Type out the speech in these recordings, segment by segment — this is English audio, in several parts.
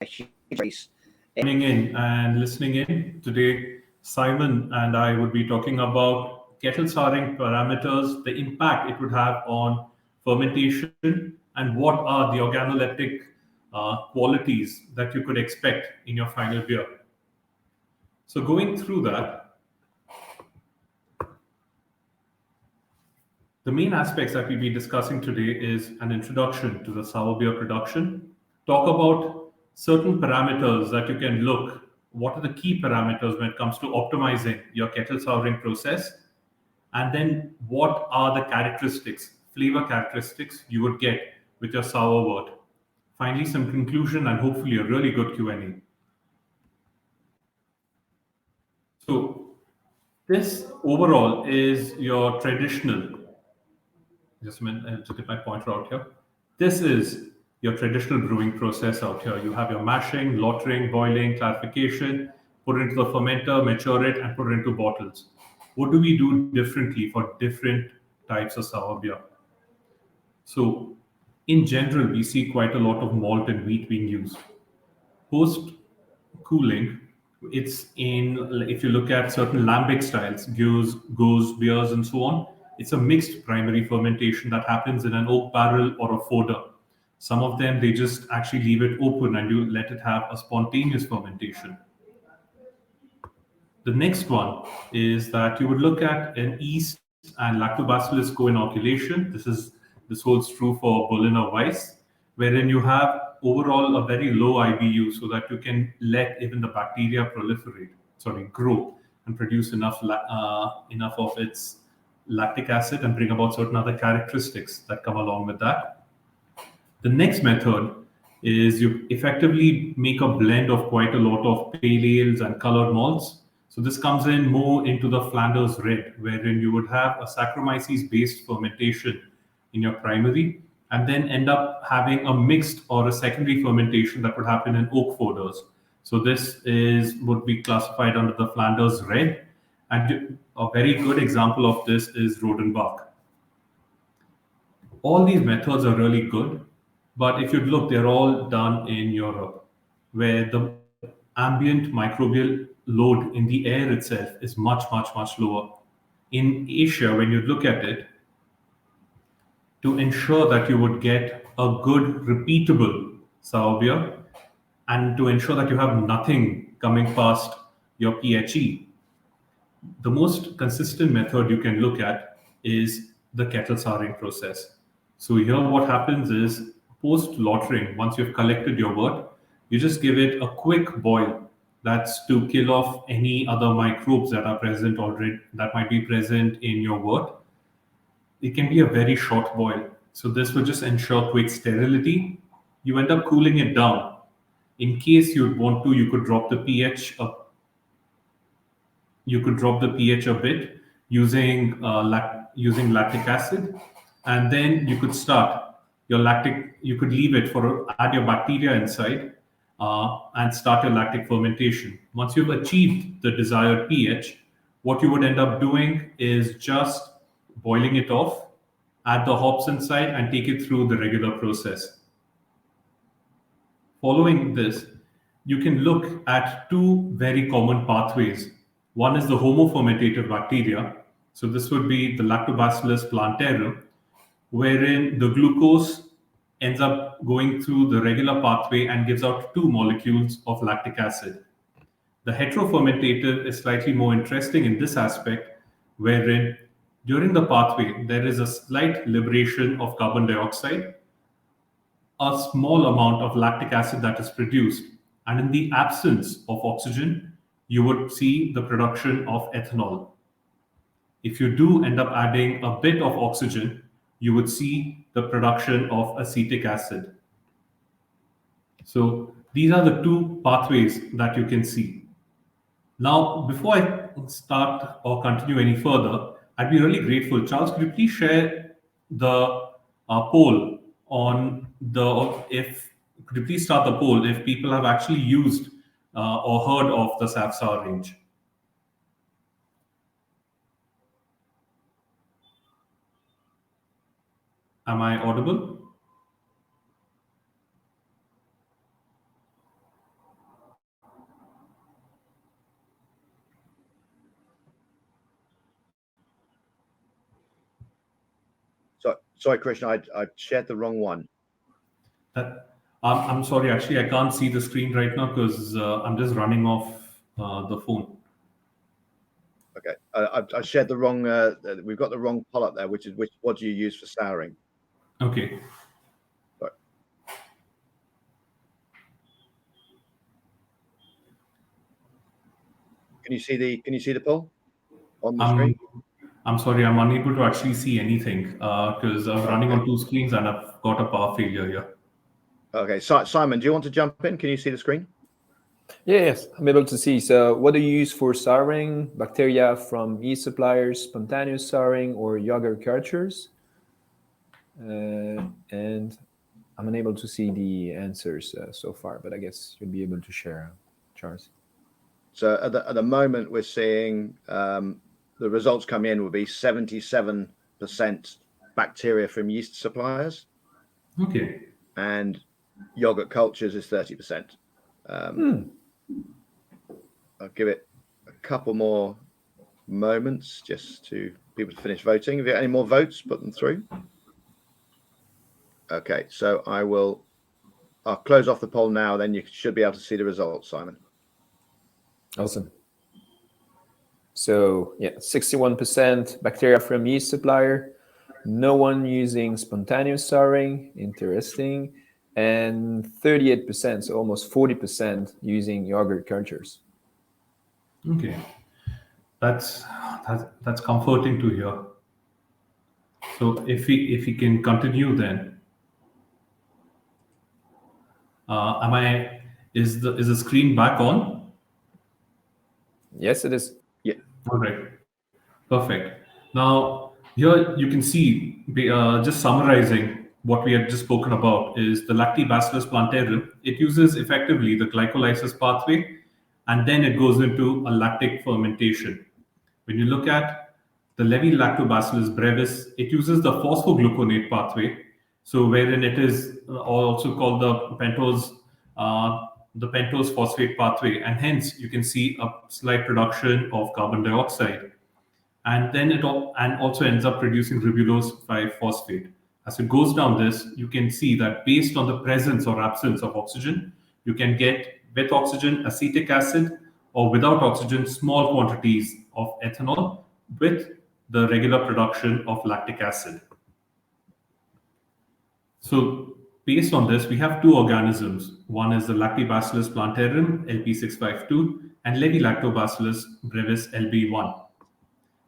Tuning in and listening in. Today, Simon and I would be talking about kettle souring parameters, the impact it would have on fermentation, and what are the organoleptic qualities that you could expect in your final beer. So, going through that, the main aspects that we'll be discussing today is an introduction to the sour beer production, talk about certain parameters that you can look, what are the key parameters when it comes to optimizing your kettle souring process, and then what are the characteristics, flavor characteristics you would get with your sour wort. Finally, some conclusion and hopefully a really good Q&A. So this overall is your traditional. Just a minute, I have to get my pointer out here. This is your traditional brewing process out here. You have your mashing, lautering, boiling, clarification, put it into the fermenter, mature it, and put it into bottles. What do we do differently for different types of sour beer? So, in general, we see quite a lot of malt and wheat being used. Post cooling, it's in, if you look at certain lambic styles, goes, beers, and so on, it's a mixed primary fermentation that happens in an oak barrel or a forder. Some of them, they just actually leave it open and you let it have a spontaneous fermentation. The next one is that you would look at an yeast and lactobacillus co-inoculation. This holds true for Berliner Weiss, wherein you have overall a very low IBU so that you can let even the bacteria grow and produce enough of its lactic acid and bring about certain other characteristics that come along with that. The next method is you effectively make a blend of quite a lot of pale ales and colored malts. So this comes in more into the Flanders Red, wherein you would have a Saccharomyces-based fermentation in your primary, and then end up having a mixed or a secondary fermentation that would happen in oak forders. So this would be classified under the Flanders Red, and a very good example of this is Rodenbach. All these methods are really good, but if you look, they're all done in Europe, where the ambient microbial load in the air itself is much, much, much lower. In Asia, when you look at it, to ensure that you would get a good, repeatable sour beer, and to ensure that you have nothing coming past your PHE, the most consistent method you can look at is the kettle souring process. So here what happens is post lautering, once you've collected your wort, you just give it a quick boil. That's to kill off any other microbes that are present already, that might be present in your wort. It can be a very short boil. So this will just ensure quick sterility. You end up cooling it down. In case you'd want to, you could drop the pH up. You could drop the pH a bit using lactic acid, and then you could start your lactic. You could leave it add your bacteria inside, and start your lactic fermentation. Once you've achieved the desired pH, what you would end up doing is just boiling it off, add the hops inside, and take it through the regular process. Following this, you can look at two very common pathways. One is the homofermentative bacteria. So this would be the Lactobacillus plantarum, wherein the glucose ends up going through the regular pathway and gives out two molecules of lactic acid. The heterofermentative is slightly more interesting in this aspect, wherein during the pathway, there is a slight liberation of carbon dioxide, a small amount of lactic acid that is produced, and in the absence of oxygen, you would see the production of ethanol. If you do end up adding a bit of oxygen, you would see the production of acetic acid. So these are the two pathways that you can see. Now, before I start or continue any further, I'd be really grateful. Charles, could you please share the poll on could you please start the poll if people have actually used or heard of the SAF-SAR range? Am I audible? Sorry, Krishna, I shared the wrong one. I'm sorry, actually, I can't see the screen right now because I'm just running off the phone. Okay, I shared the wrong. We've got the wrong poll up there, which is what do you use for souring? Okay. Sorry. Can you see the poll on the screen? I'm sorry, I'm unable to actually see anything because I'm running on two screens and I've got a power failure here. Okay, Simon, do you want to jump in? Can you see the screen? Yes, I'm able to see. So what do you use for souring? Bacteria from yeast suppliers, spontaneous souring, or yogurt cultures? And I'm unable to see the answers so far, but I guess you'll be able to share, Charles. So at the moment, we're seeing the results come in will be 77% bacteria from yeast suppliers. Okay. And yogurt cultures is 30%. I'll give it a couple more moments just to people to finish voting. If you have any more votes, put them through. Okay, so I'll close off the poll now, then you should be able to see the results, Simon. Awesome. So yeah, 61% bacteria from yeast supplier, no one using spontaneous souring, interesting, and 38%, so almost 40% using yogurt cultures. Okay, that's comforting to hear. So if we can continue, then is the screen back on? Yes, it is. Yeah. All right. Perfect. Now here you can see just summarizing what we had just spoken about is the Lactobacillus plantarum. It uses effectively the glycolysis pathway, and then it goes into a lactic fermentation. When you look at the Lactobacillus brevis, it uses the phosphogluconate pathway, so wherein it is also called the pentose phosphate pathway, and hence you can see a slight production of carbon dioxide, and then and also ends up producing ribulose 5-phosphate. As it goes down this, you can see that based on the presence or absence of oxygen, you can get with oxygen acetic acid, or without oxygen small quantities of ethanol with the regular production of lactic acid. So based on this, we have two organisms. One is the Lactobacillus plantarum LP652 and Lactobacillus brevis LB1.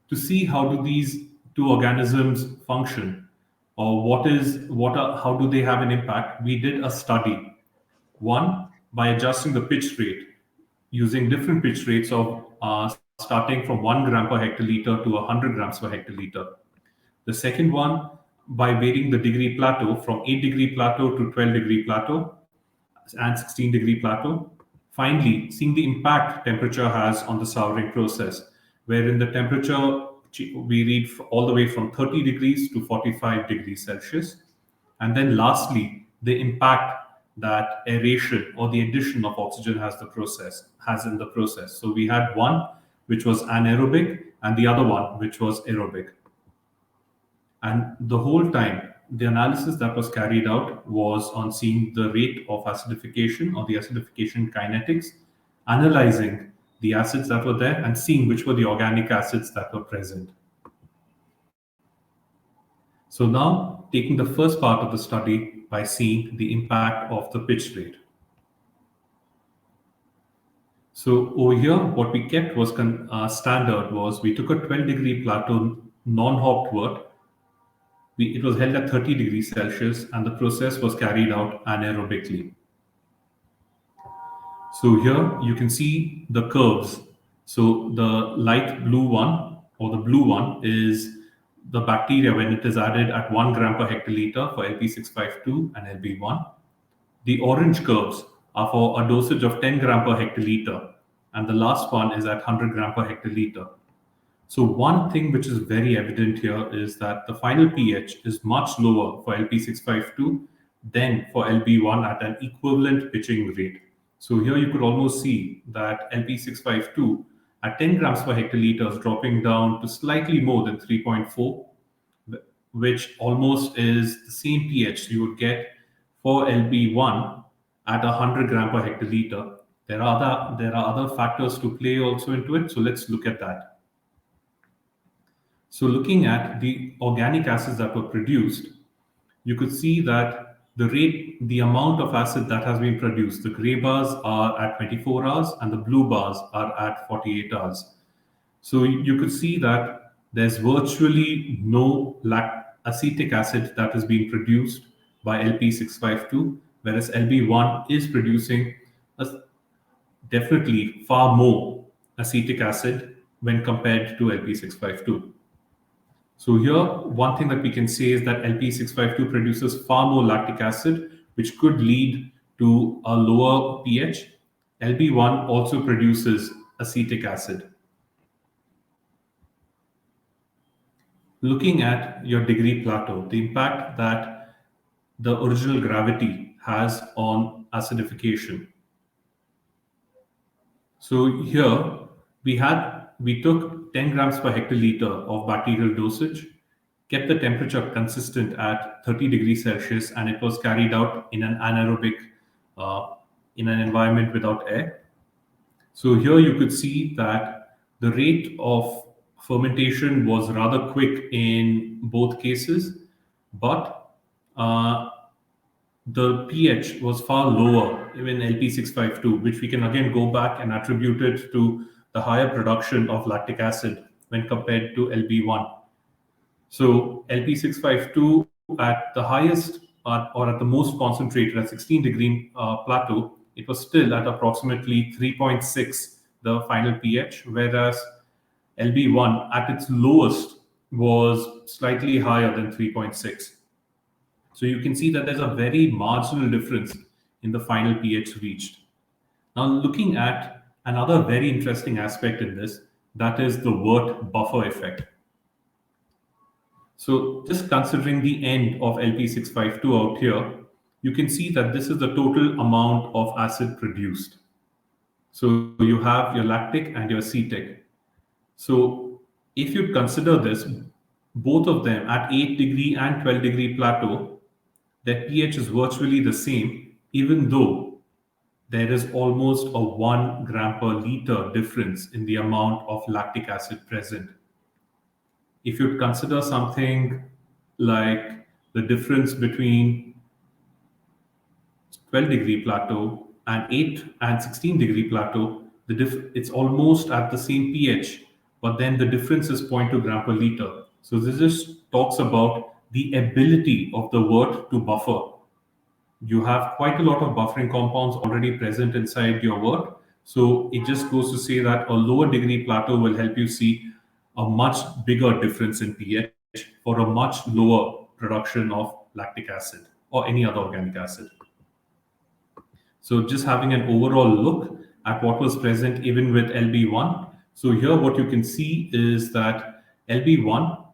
To see how do these two organisms function, or how do they have an impact, we did a study. One, by adjusting the pitch rate using different pitch rates of starting from 1 gram per hectoliter to 100 grams per hectoliter. The second one, by varying the degree plateau from 8-degree plateau to 12-degree plateau and 16-degree plateau. Finally, seeing the impact temperature has on the souring process, wherein the temperature we read all the way from 30 degrees to 45 degrees Celsius. And then lastly, the impact that aeration or the addition of oxygen has in the process. So we had one which was anaerobic and the other one which was aerobic. And the whole time, the analysis that was carried out was on seeing the rate of acidification or the acidification kinetics, analyzing the acids that were there and seeing which were the organic acids that were present. So now, taking the first part of the study by seeing the impact of the pitch rate. So over here, what we kept was standard was we took a 12-degree plateau non-hopped wort. It was held at 30 degrees Celsius and the process was carried out anaerobically. So here you can see the curves. So the light blue one or the blue one is the bacteria when it is added at 1 gram per hectoliter for LP652 and LB1. The orange curves are for a dosage of 10 gram per hectoliter, and the last one is at 100 gram per hectoliter. So one thing which is very evident here is that the final pH is much lower for LP652 than for LB1 at an equivalent pitching rate. So here you could almost see that LP652 at 10 grams per hectoliter is dropping down to slightly more than 3.4, which almost is the same pH you would get for LB1 at 100 gram per hectoliter. There are other factors to play also into it. So let's look at that. So looking at the organic acids that were produced, you could see that the amount of acid that has been produced, the gray bars are at 24 hours and the blue bars are at 48 hours. So you could see that there's virtually no acetic acid that is being produced by LP652, whereas LB1 is producing definitely far more acetic acid when compared to LP652. So here, one thing that we can say is that LP652 produces far more lactic acid, which could lead to a lower pH. LB1 also produces acetic acid. Looking at your degree plateau, the impact that the original gravity has on acidification. So here we took 10 grams per hectoliter of bacterial dosage, kept the temperature consistent at 30 degrees Celsius, and it was carried out in an anaerobic, in an environment without air. So here you could see that the rate of fermentation was rather quick in both cases, but the pH was far lower in LP652, which we can again go back and attribute it to the higher production of lactic acid when compared to LB1. So LP652 at the highest or at the most concentrated at 16 degree plateau, it was still at approximately 3.6, the final pH, whereas LB1 at its lowest was slightly higher than 3.6. So you can see that there's a very marginal difference in the final pH reached. Now looking at another very interesting aspect in this, that is the wort buffer effect. So just considering the end of LP652 out here, you can see that this is the total amount of acid produced. So you have your lactic and your acetic. So if you consider this, both of them at 8 degree and 12 degree plateau, their pH is virtually the same, even though there is almost a 1 gram per liter difference in the amount of lactic acid present. If you consider something like the difference between 12 degree plateau and 8 and 16 degree plateau, it's almost at the same pH, but then the difference is 0.2 gram per liter. So this just talks about the ability of the wort to buffer. You have quite a lot of buffering compounds already present inside your wort. So it just goes to say that a lower degree plateau will help you see a much bigger difference in pH for a much lower production of lactic acid or any other organic acid. So just having an overall look at what was present even with LB1. So here what you can see is that LB1,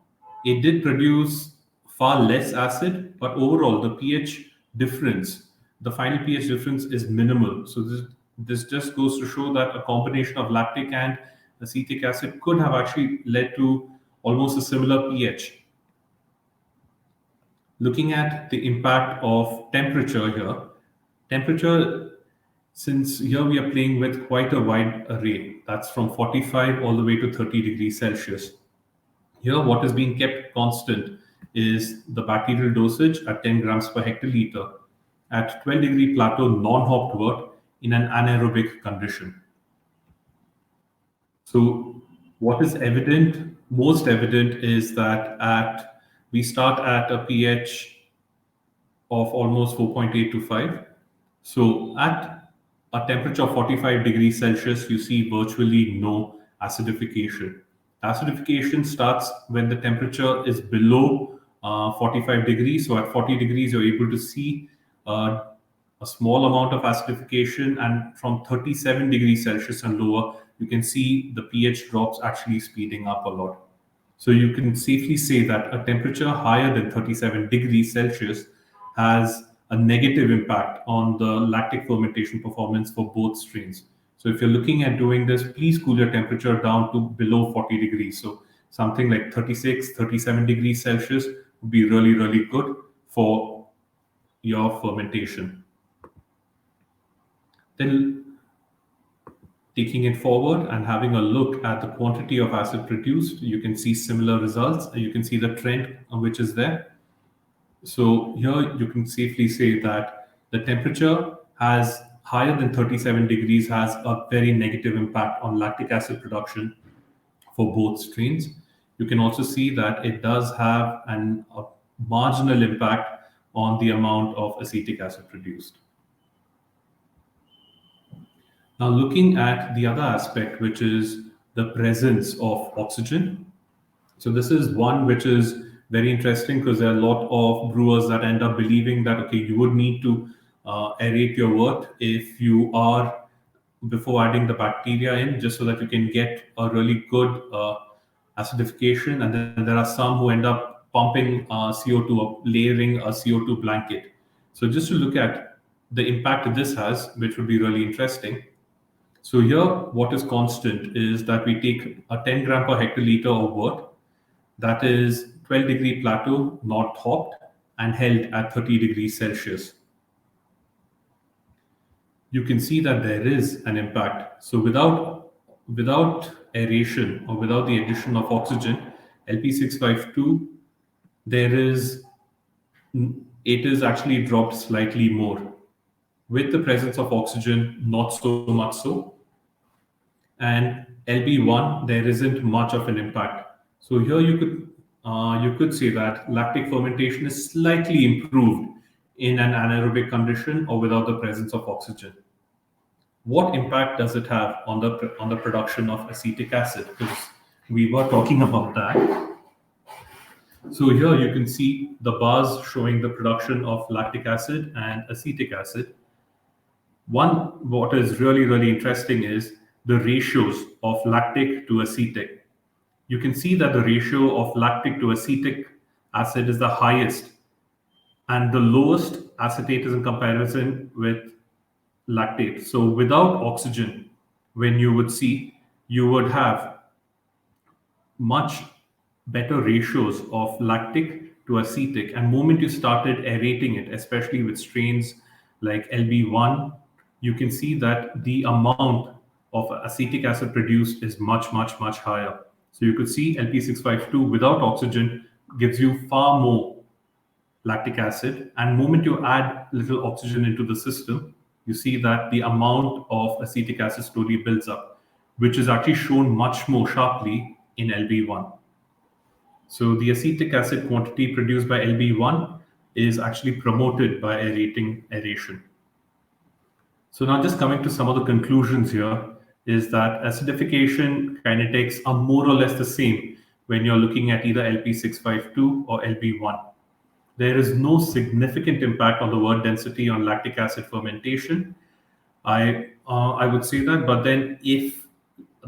it did produce far less acid, but overall the pH difference, the final pH difference is minimal. So this just goes to show that a combination of lactic and acetic acid could have actually led to almost a similar pH. Looking at the impact of temperature here, temperature, since here we are playing with quite a wide array, that's from 45 all the way to 30 degrees Celsius. Here, what is being kept constant is the bacterial dosage at 10 grams per hectoliter at 12 degree plateau non-hopped wort in an anaerobic condition. So what is evident, most evident, is that we start at a pH of almost 4.8 to 5. So at a temperature of 45 degrees Celsius, you see virtually no acidification. Acidification starts when the temperature is below 45 degrees. So at 40 degrees, you're able to see a small amount of acidification, and from 37 degrees Celsius and lower, you can see the pH drops actually speeding up a lot. So you can safely say that a temperature higher than 37 degrees Celsius has a negative impact on the lactic fermentation performance for both strains. So if you're looking at doing this, please cool your temperature down to below 40 degrees. So something like 36, 37 degrees Celsius would be really, really good for your fermentation. Then taking it forward and having a look at the quantity of acid produced, you can see similar results. You can see the trend which is there. So here you can safely say that the temperature has higher than 37 degrees has a very negative impact on lactic acid production for both strains. You can also see that it does have a marginal impact on the amount of acetic acid produced. Now, looking at the other aspect, which is the presence of oxygen. So this is one which is very interesting because there are a lot of brewers that end up believing that, okay, you would need to aerate your wort if you are before adding the bacteria in, just so that you can get a really good acidification. And then there are some who end up pumping CO2 or layering a CO2 blanket. So just to look at the impact this has, which would be really interesting. So here, what is constant is that we take a 10 gram per hectoliter of wort that is 12-degree plateau, not hopped, and held at 30 degrees Celsius. You can see that there is an impact. So without aeration or without the addition of oxygen, LP652, it is actually dropped slightly more. With the presence of oxygen, not so much so. And LB1, there isn't much of an impact. So here you could say that lactic fermentation is slightly improved in an anaerobic condition or without the presence of oxygen. What impact does it have on the production of acetic acid? Because we were talking about that. So here you can see the bars showing the production of lactic acid and acetic acid. What is really, really interesting is the ratios of lactic to acetic. You can see that the ratio of lactic to acetic acid is the highest, and the lowest acetate is in comparison with lactate. So without oxygen, when you would have much better ratios of lactic to acetic. And moment you started aerating it, especially with strains like LB1, you can see that the amount of acetic acid produced is much, much, much higher. So you could see LP652 without oxygen gives you far more lactic acid. And moment you add little oxygen into the system, you see that the amount of acetic acid slowly builds up, which is actually shown much more sharply in LB1. So the acetic acid quantity produced by LB1 is actually promoted by aeration. So now just coming to some of the conclusions here is that acidification kinetics are more or less the same when you're looking at either LP652 or LB1. There is no significant impact on the wort density on lactic acid fermentation. I would say that, but then if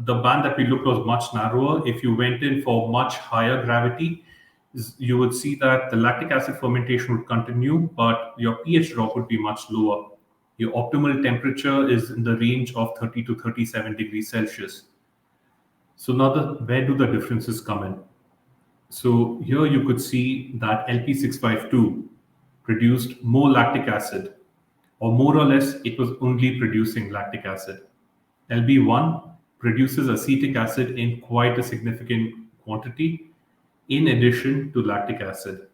the band that we looked was much narrower, if you went in for much higher gravity, you would see that the lactic acid fermentation would continue, but your pH drop would be much lower. Your optimal temperature is in the range of 30 to 37 degrees Celsius. So now where do the differences come in? So here you could see that LP652 produced more lactic acid, or more or less it was only producing lactic acid. LB1 produces acetic acid in quite a significant quantity in addition to lactic acid.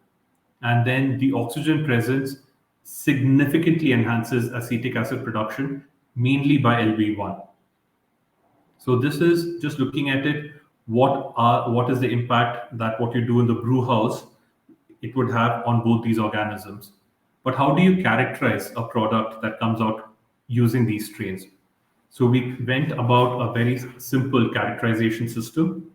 And then the oxygen presence significantly enhances acetic acid production, mainly by LB1. So this is just looking at it, what is the impact that what you do in the brew house, it would have on both these organisms. But how do you characterize a product that comes out using these strains? So we went about a very simple characterization system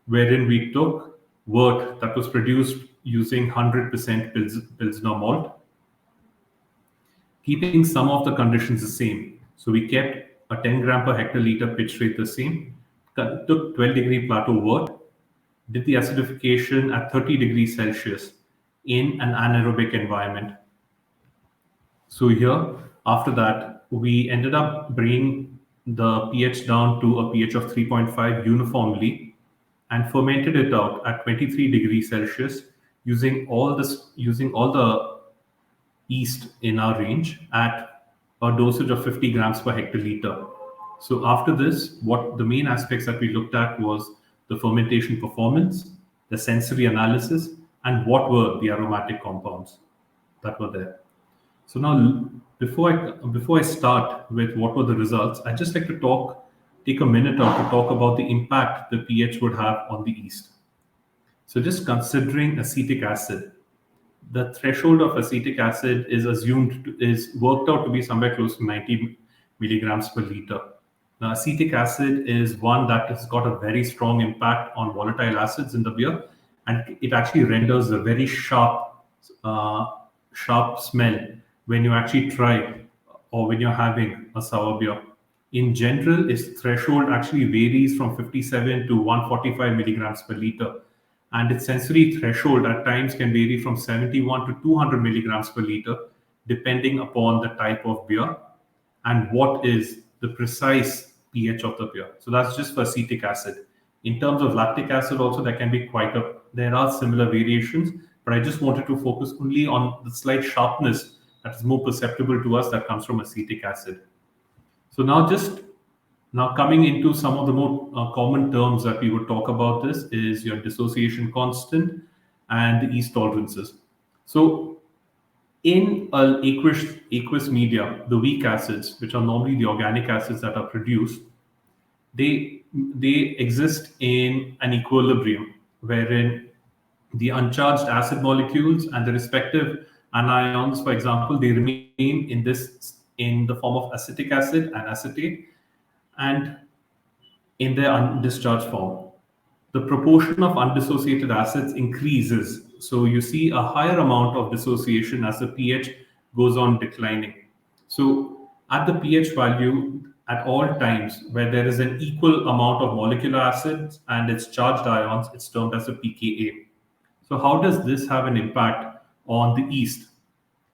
wherein we took wort that was produced using 100% Pilsner malt, keeping some of the conditions the same. So we kept a 10 gram per hectoliter pitch rate the same, took 12-degree plateau wort, did the acidification at 30 degrees Celsius in an anaerobic environment. So here, after that, we ended up bringing the pH down to a pH of 3.5 uniformly and fermented it out at 23 degrees Celsius using all the yeast in our range at a dosage of 50 grams per hectoliter. So after this, what the main aspects that we looked at was the fermentation performance, the sensory analysis, and what were the aromatic compounds that were there. So now, before I start with what were the results, I'd just like to take a minute or to talk about the impact the pH would have on the yeast. So just considering acetic acid, the threshold of acetic acid is worked out to be somewhere close to 90 milligrams per liter. Now, acetic acid is one that has got a very strong impact on volatile acids in the beer, and it actually renders a very sharp smell when you actually try or when you're having a sour beer. In general, its threshold actually varies from 57 to 145 milligrams per liter, and its sensory threshold at times can vary from 71 to 200 milligrams per liter, depending upon the type of beer and what is the precise pH of the beer. So that's just for acetic acid. In terms of lactic acid also, there are similar variations, but I just wanted to focus only on the slight sharpness that is more perceptible to us that comes from acetic acid. So now coming into some of the more common terms that we would talk about this is your dissociation constant and the yeast tolerances. So in an aqueous media, the weak acids, which are normally the organic acids that are produced, they exist in an equilibrium wherein the uncharged acid molecules and the respective anions, for example, they remain in the form of acetic acid and acetate, and in their undischarged form. The proportion of undissociated acids increases. So you see a higher amount of dissociation as the pH goes on declining. So at the pH value, at all times where there is an equal amount of molecular acids and its charged ions, it's termed as a pKa. So how does this have an impact on the yeast?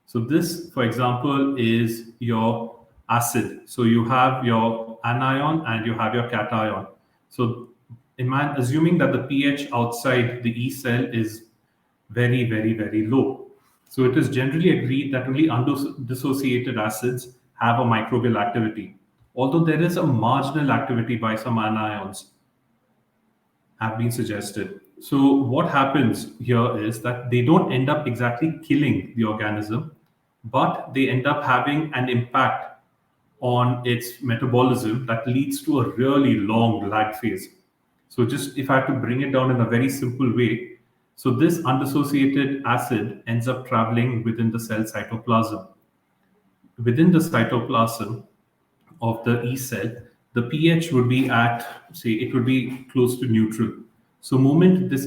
So this, for example, is your acid. So you have your anion and you have your cation. So assuming that the pH outside the yeast cell is very, very, very low. So it is generally agreed that only undissociated acids have a microbial activity, although there is a marginal activity by some anions have been suggested. So what happens here is that they don't end up exactly killing the organism, but they end up having an impact on its metabolism that leads to a really long lag phase. So just if I have to bring it down in a very simple way, so this undissociated acid ends up traveling within the cell cytoplasm. Within the cytoplasm of the yeast cell, the pH would be it would be close to neutral. So moment this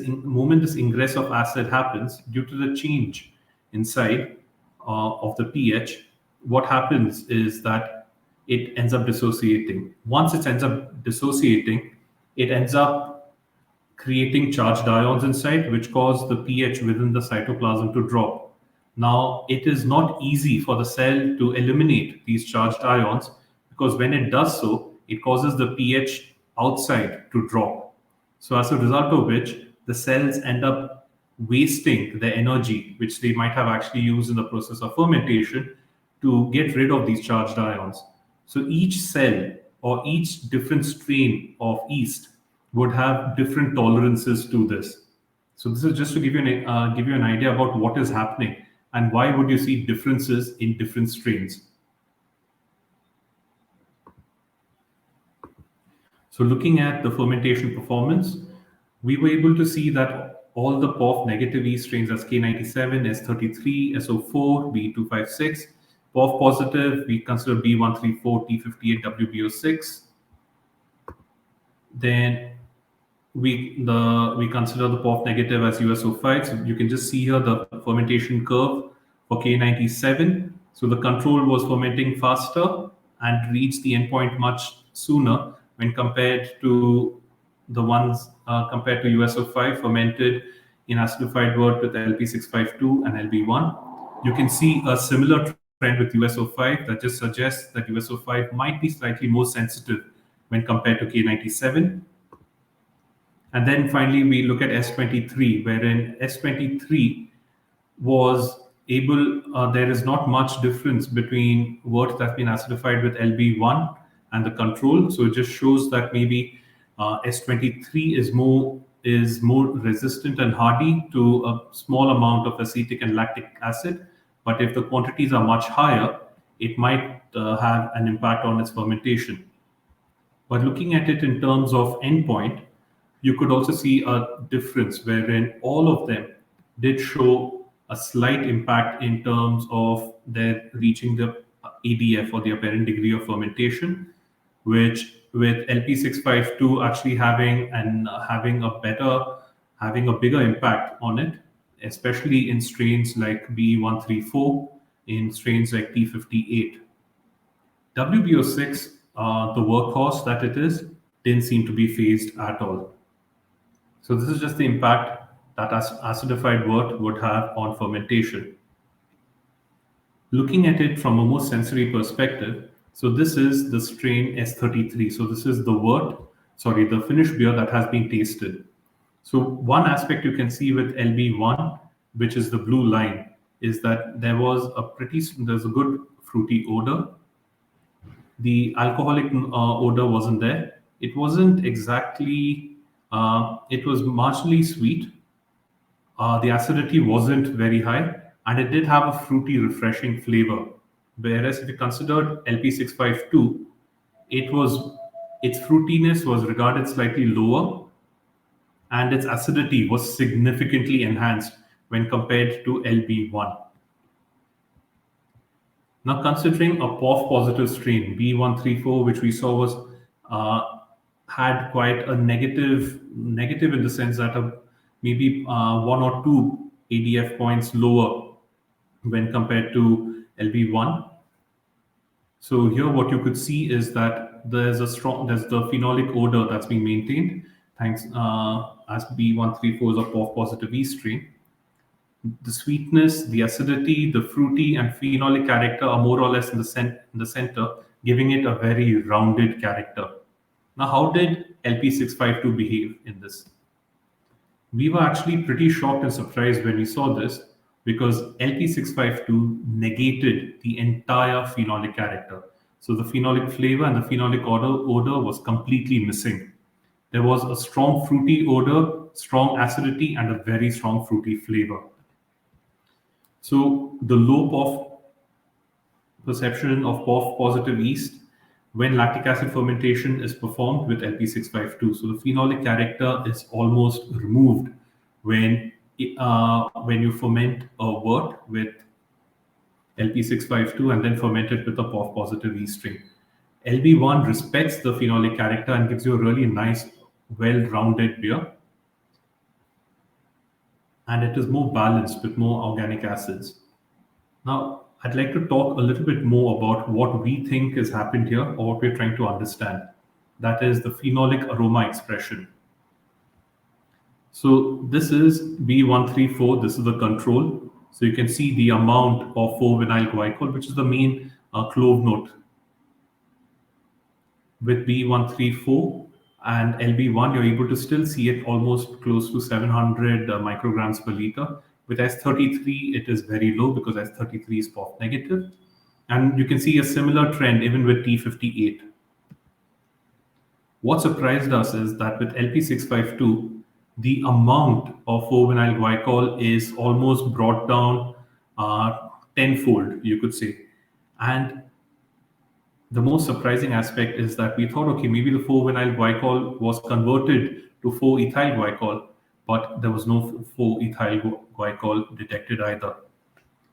ingress of acid happens due to the change inside of the pH, what happens is that it ends up dissociating. Once it ends up dissociating, it ends up creating charged ions inside, which cause the pH within the cytoplasm to drop. Now, it is not easy for the cell to eliminate these charged ions, because when it does so, it causes the pH outside to drop. So as a result of which, the cells end up wasting the energy which they might have actually used in the process of fermentation to get rid of these charged ions. So each cell or each different strain of yeast would have different tolerances to this. So this is just to give you an idea about what is happening and why would you see differences in different strains. So looking at the fermentation performance, we were able to see that all the POF negative yeast strains as K97, S33, SO4, B256, POF positive, we consider B134, T58, WBO6. Then we consider the POF negative as USO5. So you can just see here the fermentation curve for K97. So the control was fermenting faster and reached the endpoint much sooner when compared to the ones compared to USO5 fermented in acidified wort with LP652 and LB1. You can see a similar trend with USO5 that just suggests that USO5 might be slightly more sensitive when compared to K97. And then finally, we look at S23, wherein S23 was able, there is not much difference between wort that's been acidified with LB1 and the control. So it just shows that maybe S23 is more resistant and hardy to a small amount of acetic and lactic acid. But if the quantities are much higher, it might have an impact on its fermentation. But looking at it in terms of endpoint, you could also see a difference wherein all of them did show a slight impact in terms of their reaching the ADF, or the apparent degree of fermentation, which with LP652 actually having a bigger impact on it, especially in strains like B134, in strains like T58. WBO6, the workhorse that it is, didn't seem to be phased at all. So this is just the impact that acidified wort would have on fermentation. Looking at it from a more sensory perspective, so this is the strain S33. So this is the finished beer that has been tasted. So one aspect you can see with LB1, which is the blue line, is that there's a good fruity odor. The alcoholic odor wasn't there. It wasn't exactly, it was marginally sweet. The acidity wasn't very high, and it did have a fruity, refreshing flavor. Whereas if you considered LP652, its fruitiness was regarded slightly lower, and its acidity was significantly enhanced when compared to LB1. Now, considering a POF positive strain, B134, which we saw was had quite a negative in the sense that maybe 1 or 2 ADF points lower when compared to LB1. So here what you could see is that there's the phenolic odor that's being maintained thanks as B134 is a POF positive yeast strain. The sweetness, the acidity, the fruity and phenolic character are more or less in the center, giving it a very rounded character. Now, how did LP652 behave in this? We were actually pretty shocked and surprised when we saw this, because LP652 negated the entire phenolic character. So the phenolic flavor and the phenolic odor was completely missing. There was a strong fruity odor, strong acidity, and a very strong fruity flavor. So the low POF perception of POF positive yeast when lactic acid fermentation is performed with LP652. So the phenolic character is almost removed when you ferment a wort with LP652 and then ferment it with a POF positive yeast strain. LB1 respects the phenolic character and gives you a really nice, well-rounded beer. And it is more balanced with more organic acids. Now, I'd like to talk a little bit more about what we think has happened here, or what we're trying to understand. That is the phenolic aroma expression. So this is B134, this is the control. So you can see the amount of 4-vinyl glycol, which is the main clove note. With B134 and LB1, you're able to still see it almost close to 700 micrograms per liter. With S33, it is very low because S33 is POF negative. And you can see a similar trend even with T58. What surprised us is that with LP652, the amount of 4-vinyl glycol is almost brought down tenfold, you could say. And the most surprising aspect is that we thought, okay, maybe the 4-vinyl glycol was converted to 4-ethyl glycol, but there was no 4-ethyl glycol detected either.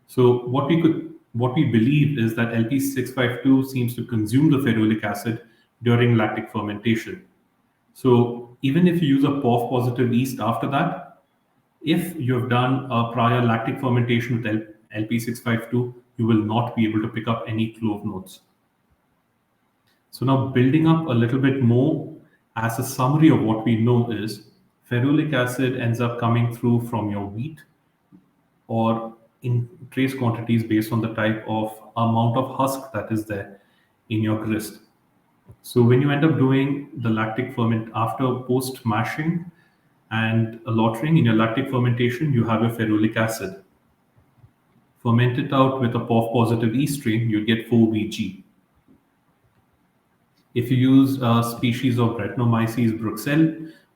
So what we believe is that LP652 seems to consume the ferulic acid during lactic fermentation. So even if you use a POF positive yeast after that, if you have done a prior lactic fermentation with LP652, you will not be able to pick up any clove notes. So now, building up a little bit more as a summary of what we know is ferulic acid ends up coming through from your wheat or in trace quantities based on the type of amount of husk that is there in your grist. So when you end up doing the lactic ferment after post mashing, And a lottering, in your lactic fermentation, you have your ferulic acid. Ferment it out with a POF positive yeast strain, you get 4VG. If you use a species of Brettanomyces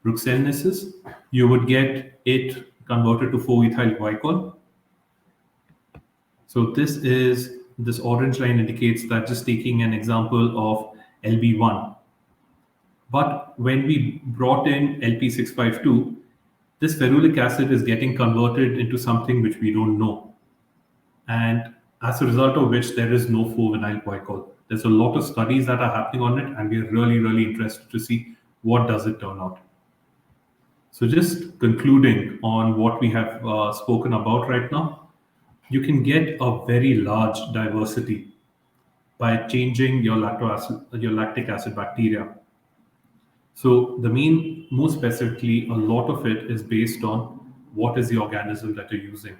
bruxellensis, you would get it converted to 4-ethyl glycol. So this orange line indicates that, just taking an example of LB1. But when we brought in LP652, this ferulic acid is getting converted into something which we don't know. And as a result of which, there is no 4-vinyl glycol. There's a lot of studies that are happening on it, and we're really, really interested to see what does it turn out. So just concluding on what we have spoken about right now, you can get a very large diversity by changing your lactic acid bacteria. So more specifically, a lot of it is based on what is the organism that you're using.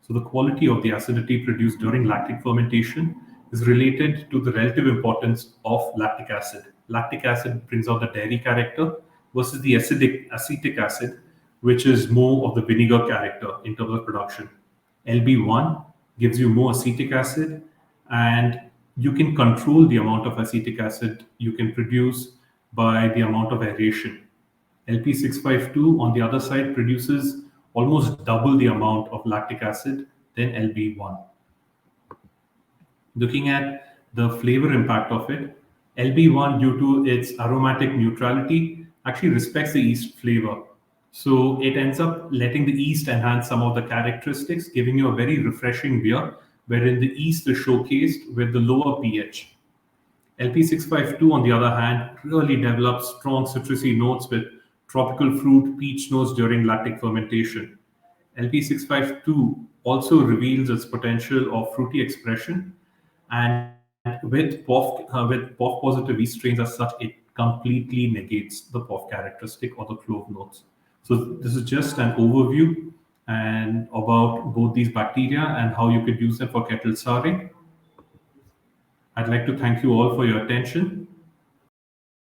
So the quality of the acidity produced during lactic fermentation is related to the relative importance of lactic acid. Lactic acid brings out the dairy character versus the acetic acid, which is more of the vinegar character in terms of production. LB1 gives you more acetic acid, and you can control the amount of acetic acid you can produce by the amount of aeration. LP652, on the other side, produces almost double the amount of lactic acid than LB1. Looking at the flavor impact of it, LB1, due to its aromatic neutrality, actually respects the yeast flavor. So it ends up letting the yeast enhance some of the characteristics, giving you a very refreshing beer, wherein the yeast is showcased with the lower pH. LP652, on the other hand, really develops strong citrusy notes with tropical fruit, peach notes during lactic fermentation. LP652 also reveals its potential of fruity expression, and with POF positive yeast strains as such, it completely negates the POF characteristic or the clove notes. So this is just an overview and about both these bacteria and how you could use them for kettle souring. I'd like to thank you all for your attention.